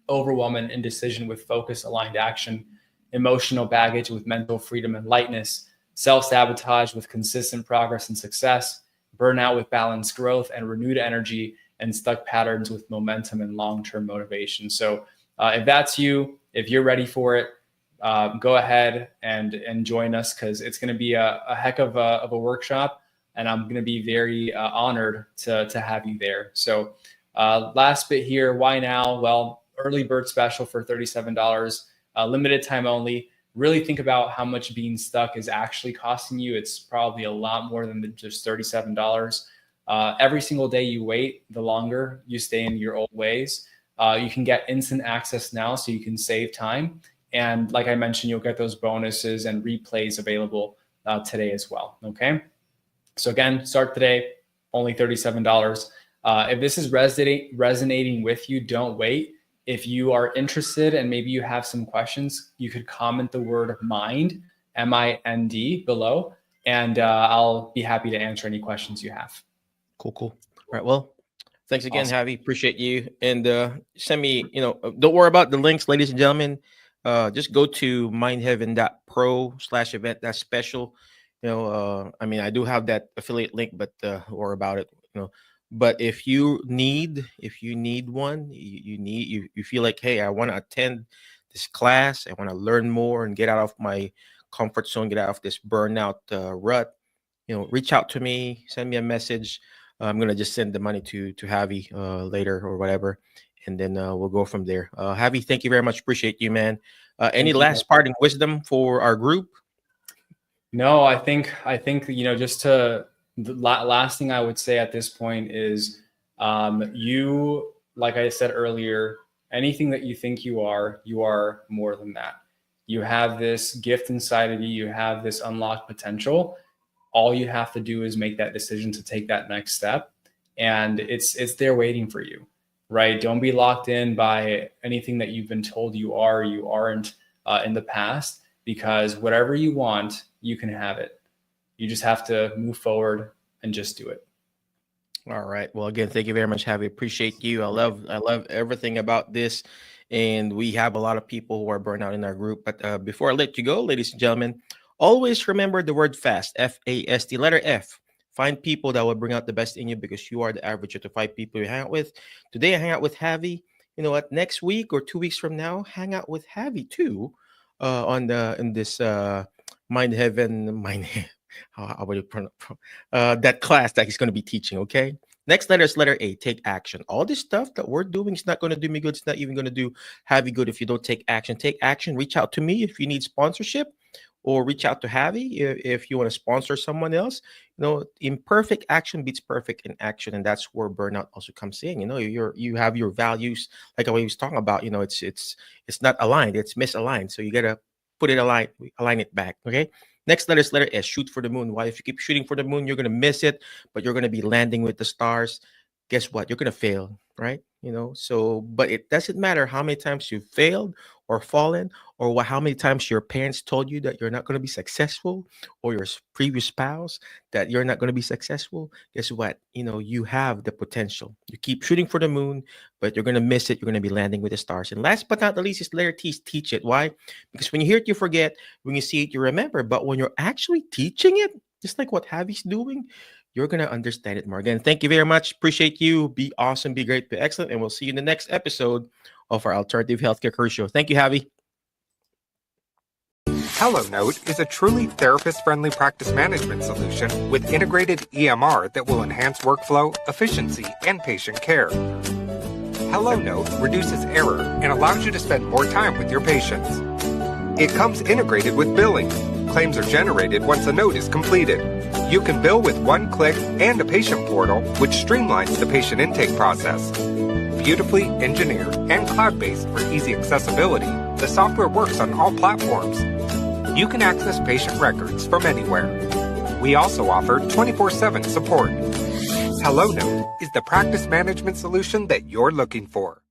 overwhelm and indecision with focus, aligned action, emotional baggage with mental freedom and lightness, self-sabotage with consistent progress and success, burnout with balanced growth and renewed energy, and stuck patterns with momentum and long-term motivation. So if that's you, if you're ready for it, go ahead and join us, because it's going to be a heck of a workshop. And I'm going to be very honored to have you there. So last bit here, why now? Well, early bird special for $37, limited time only. Really think about how much being stuck is actually costing you. It's probably a lot more than just $37. Every single day you wait, the longer you stay in your old ways. You can get instant access now, so you can save time. And like I mentioned, you'll get those bonuses and replays available today as well. Okay. So again, start today, only $37. If this is resonating with you, don't wait. If you are interested and maybe you have some questions, you could comment the word mind, M-I-N-D, below, and I'll be happy to answer any questions you have. Cool. All right. Well, thanks again, Awesome. Javi. Appreciate you. And send me, don't worry about the links, ladies and gentlemen. Just go to mindheaven.pro/event. That's special. I mean, I do have that affiliate link, but don't worry about it. But if you need one, you feel like, hey, I want to attend this class, I want to learn more and get out of my comfort zone, get out of this burnout rut. reach out to me, send me a message. I'm gonna just send the money to Javi later or whatever, and then we'll go from there. Javi, thank you very much. Appreciate you, man. Any Thank you. last parting wisdom for our group? No, I think just to the last thing I would say at this point is, you, like I said earlier, anything that you think you are more than that. You have this gift inside of you. You have this unlocked potential. All you have to do is make that decision to take that next step, and it's there waiting for you, right? Don't be locked in by anything that you've been told you are or you aren't in the past, because whatever you want, you can have it. You just have to move forward and just do it. All right. Well, again, thank you very much, Javi. Appreciate you. I love everything about this, and we have a lot of people who are burnt out in our group. But before I let you go, ladies and gentlemen, always remember the word fast. FAST. Letter F. Find people that will bring out the best in you, because you are the average of the 5 people you hang out with. Today, I hang out with Javi. You know what? Next week or 2 weeks from now, hang out with Javi too. In this Mind Heaven how would you pronounce that class that he's going to be teaching. Okay. Next letter is letter A. Take action. All this stuff that we're doing is not going to do me good. It's not even going to do Javi good if you don't take action. Take action. Reach out to me if you need sponsorship, or reach out to Javi if you want to sponsor someone else. Imperfect action beats perfect in action, and that's where burnout also comes in. You have your values, like what he was talking about. It's not aligned. It's misaligned. So you gotta put it align it back. Okay. Next letter is letter S. Shoot for the moon. Why? If you keep shooting for the moon, you're gonna miss it, but you're gonna be landing with the stars. Guess what? You're gonna fail, right? But it doesn't matter how many times you've failed or fallen, or how many times your parents told you that you're not going to be successful, or your previous spouse that you're not going to be successful. Guess what? You have the potential. You keep shooting for the moon, but you're going to miss it. You're going to be landing with the stars. And last but not the least is letter T. Teach it. Why? Because when you hear it, you forget. When you see it, you remember. But when you're actually teaching it, just like what Javi's doing, you're going to understand it more. Again, thank you very much. Appreciate you. Be awesome, be great, be excellent. And we'll see you in the next episode of our Alternative Healthcare Career Show. Thank you, Javi. HelloNote is a truly therapist-friendly practice management solution with integrated EMR that will enhance workflow, efficiency, and patient care. HelloNote reduces error and allows you to spend more time with your patients. It comes integrated with billing. Claims are generated once a note is completed. You can bill with one click and a patient portal, which streamlines the patient intake process. Beautifully engineered and cloud-based for easy accessibility, the software works on all platforms. You can access patient records from anywhere. We also offer 24/7 support. HelloNote is the practice management solution that you're looking for.